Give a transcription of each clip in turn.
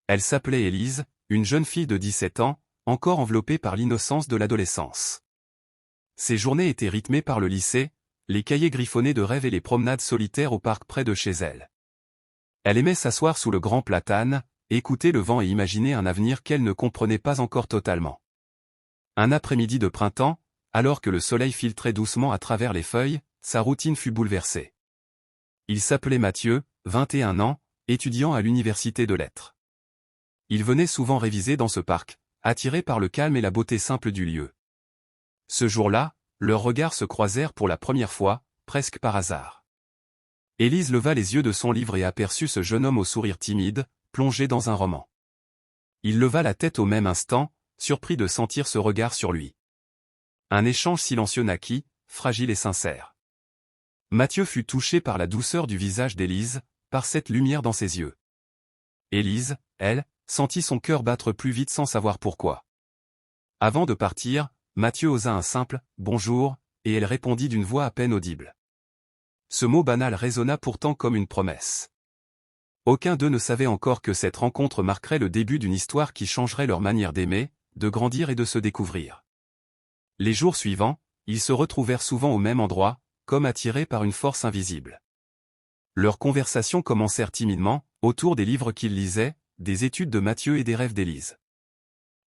Elle s'appelait Élise, une jeune fille de 17 ans, encore enveloppée par l'innocence de l'adolescence. Ses journées étaient rythmées par le lycée, les cahiers griffonnés de rêves et les promenades solitaires au parc près de chez elle. Elle aimait s'asseoir sous le grand platane, écouter le vent et imaginer un avenir qu'elle ne comprenait pas encore totalement. Un après-midi de printemps, alors que le soleil filtrait doucement à travers les feuilles, sa routine fut bouleversée. Il s'appelait Mathieu, 21 ans, étudiant à l'université de lettres. Il venait souvent réviser dans ce parc, attiré par le calme et la beauté simple du lieu. Ce jour-là, leurs regards se croisèrent pour la première fois, presque par hasard. Élise leva les yeux de son livre et aperçut ce jeune homme au sourire timide, plongé dans un roman. Il leva la tête au même instant, surpris de sentir ce regard sur lui. Un échange silencieux naquit, fragile et sincère. Mathieu fut touché par la douceur du visage d'Élise, par cette lumière dans ses yeux. Élise, elle, sentit son cœur battre plus vite sans savoir pourquoi. Avant de partir, Mathieu osa un simple « bonjour » et elle répondit d'une voix à peine audible. Ce mot banal résonna pourtant comme une promesse. Aucun d'eux ne savait encore que cette rencontre marquerait le début d'une histoire qui changerait leur manière d'aimer, de grandir et de se découvrir. Les jours suivants, ils se retrouvèrent souvent au même endroit, comme attirés par une force invisible. Leurs conversations commencèrent timidement, autour des livres qu'ils lisaient, des études de Mathieu et des rêves d'Élise.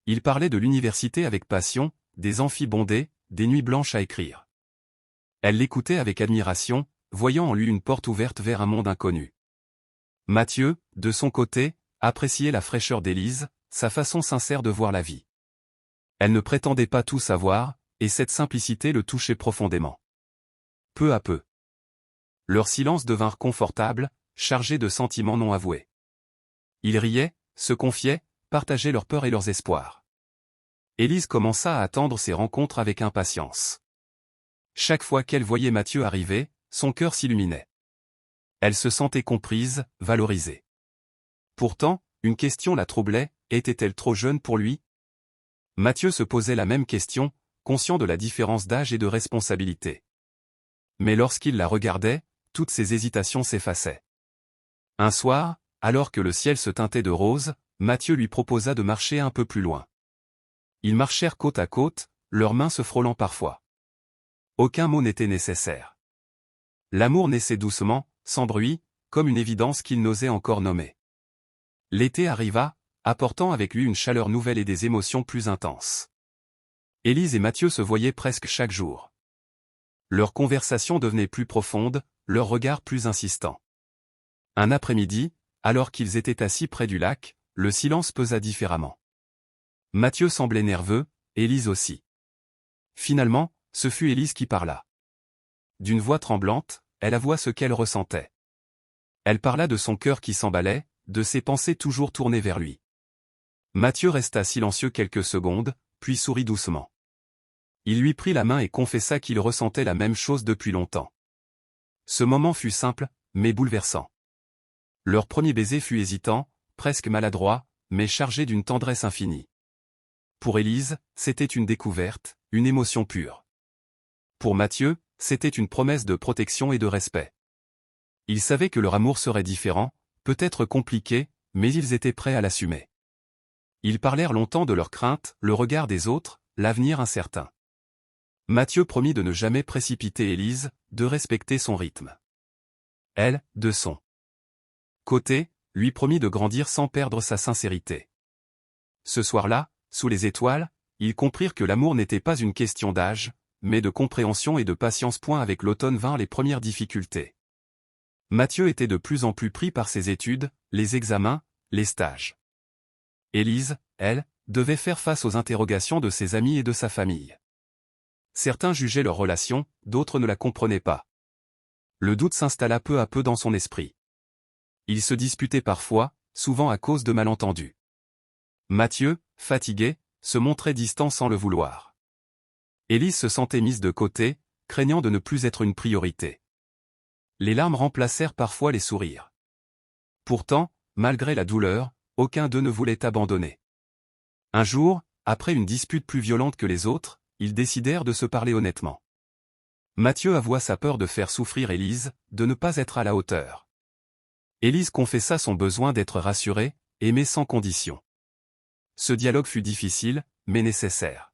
Ils parlaient de l'université avec passion, des amphis bondés, des nuits blanches à écrire. Elle l'écoutait avec admiration, voyant en lui une porte ouverte vers un monde inconnu. Mathieu, de son côté, appréciait la fraîcheur d'Élise, sa façon sincère de voir la vie. Elle ne prétendait pas tout savoir, et cette simplicité le touchait profondément. Peu à peu, leurs silences devinrent confortables, chargés de sentiments non avoués. Ils riaient, se confiaient, partageaient leurs peurs et leurs espoirs. Élise commença à attendre ces rencontres avec impatience. Chaque fois qu'elle voyait Mathieu arriver, son cœur s'illuminait. Elle se sentait comprise, valorisée. Pourtant, une question la troublait, était-elle trop jeune pour lui? Mathieu se posait la même question, conscient de la différence d'âge et de responsabilité. Mais lorsqu'il la regardait, toutes ses hésitations s'effaçaient. Un soir, alors que le ciel se teintait de rose, Mathieu lui proposa de marcher un peu plus loin. Ils marchèrent côte à côte, leurs mains se frôlant parfois. Aucun mot n'était nécessaire. L'amour naissait doucement, sans bruit, comme une évidence qu'il n'osait encore nommer. L'été arriva, apportant avec lui une chaleur nouvelle et des émotions plus intenses. Élise et Mathieu se voyaient presque chaque jour. Leur conversation devenait plus profonde, leur regard plus insistant. Un après-midi, alors qu'ils étaient assis près du lac, le silence pesa différemment. Mathieu semblait nerveux, Élise aussi. Finalement, ce fut Élise qui parla. D'une voix tremblante, elle avoua ce qu'elle ressentait. Elle parla de son cœur qui s'emballait, de ses pensées toujours tournées vers lui. Mathieu resta silencieux quelques secondes, puis sourit doucement. Il lui prit la main et confessa qu'il ressentait la même chose depuis longtemps. Ce moment fut simple, mais bouleversant. Leur premier baiser fut hésitant, presque maladroit, mais chargé d'une tendresse infinie. Pour Élise, c'était une découverte, une émotion pure. Pour Mathieu, c'était une promesse de protection et de respect. Ils savaient que leur amour serait différent, peut-être compliqué, mais ils étaient prêts à l'assumer. Ils parlèrent longtemps de leurs craintes, le regard des autres, l'avenir incertain. Mathieu promit de ne jamais précipiter Élise, de respecter son rythme. Elle, de son côté, lui promit de grandir sans perdre sa sincérité. Ce soir-là, sous les étoiles, ils comprirent que l'amour n'était pas une question d'âge, mais de compréhension et de patience. Avec l'automne vinrent les premières difficultés. Mathieu était de plus en plus pris par ses études, les examens, les stages. Élise, elle, devait faire face aux interrogations de ses amis et de sa famille. Certains jugeaient leur relation, d'autres ne la comprenaient pas. Le doute s'installa peu à peu dans son esprit. Ils se disputaient parfois, souvent à cause de malentendus. Mathieu, fatigué, se montrait distant sans le vouloir. Élise se sentait mise de côté, craignant de ne plus être une priorité. Les larmes remplacèrent parfois les sourires. Pourtant, malgré la douleur, aucun d'eux ne voulait abandonner. Un jour, après une dispute plus violente que les autres, ils décidèrent de se parler honnêtement. Mathieu avoua sa peur de faire souffrir Élise, de ne pas être à la hauteur. Élise confessa son besoin d'être rassurée, aimer sans condition. Ce dialogue fut difficile, mais nécessaire.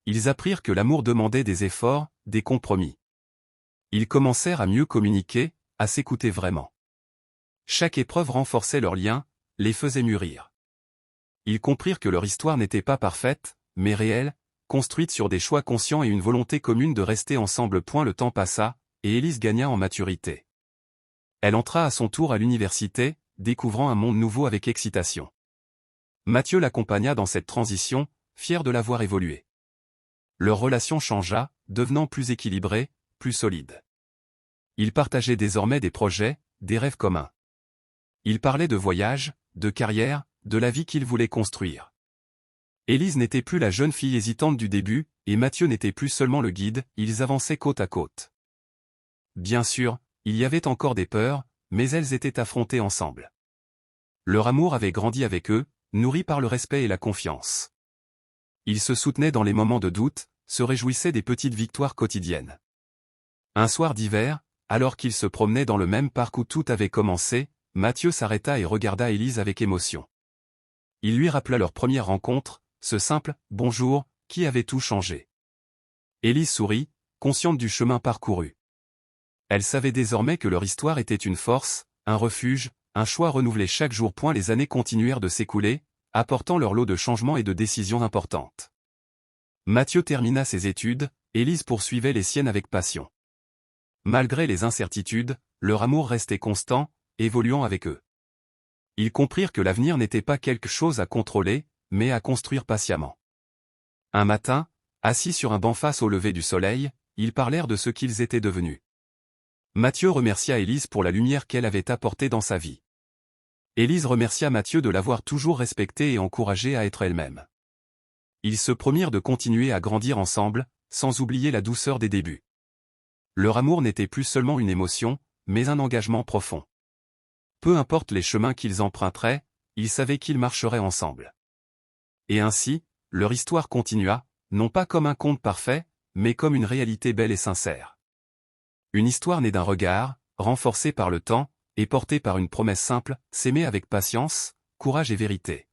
Ils apprirent que l'amour demandait des efforts, des compromis. Ils commencèrent à mieux communiquer, à s'écouter vraiment. Chaque épreuve renforçait leur lien, les faisait mûrir. Ils comprirent que leur histoire n'était pas parfaite, mais réelle, construite sur des choix conscients et une volonté commune de rester ensemble. Le temps passa, et Élise gagna en maturité. Elle entra à son tour à l'université, découvrant un monde nouveau avec excitation. Mathieu l'accompagna dans cette transition, fier de l'avoir évolué. Leur relation changea, devenant plus équilibrée, plus solide. Ils partageaient désormais des projets, des rêves communs. Ils parlaient de voyages, de carrière, de la vie qu'ils voulaient construire. Élise n'était plus la jeune fille hésitante du début, et Mathieu n'était plus seulement le guide, ils avançaient côte à côte. Bien sûr, il y avait encore des peurs, mais elles étaient affrontées ensemble. Leur amour avait grandi avec eux, nourri par le respect et la confiance. Ils se soutenaient dans les moments de doute, se réjouissaient des petites victoires quotidiennes. Un soir d'hiver, alors qu'ils se promenaient dans le même parc où tout avait commencé, Mathieu s'arrêta et regarda Élise avec émotion. Il lui rappela leur première rencontre, ce simple « bonjour » qui avait tout changé. Élise sourit, consciente du chemin parcouru. Elle savait désormais que leur histoire était une force, un refuge, un choix renouvelé chaque jour. Les années continuèrent de s'écouler, apportant leur lot de changements et de décisions importantes. Mathieu termina ses études, Élise poursuivait les siennes avec passion. Malgré les incertitudes, leur amour restait constant, évoluant avec eux. Ils comprirent que l'avenir n'était pas quelque chose à contrôler, mais à construire patiemment. Un matin, assis sur un banc face au lever du soleil, ils parlèrent de ce qu'ils étaient devenus. Mathieu remercia Élise pour la lumière qu'elle avait apportée dans sa vie. Élise remercia Mathieu de l'avoir toujours respectée et encouragée à être elle-même. Ils se promirent de continuer à grandir ensemble, sans oublier la douceur des débuts. Leur amour n'était plus seulement une émotion, mais un engagement profond. Peu importe les chemins qu'ils emprunteraient, ils savaient qu'ils marcheraient ensemble. Et ainsi, leur histoire continua, non pas comme un conte parfait, mais comme une réalité belle et sincère. Une histoire née d'un regard, renforcée par le temps, et portée par une promesse simple, s'aimer avec patience, courage et vérité.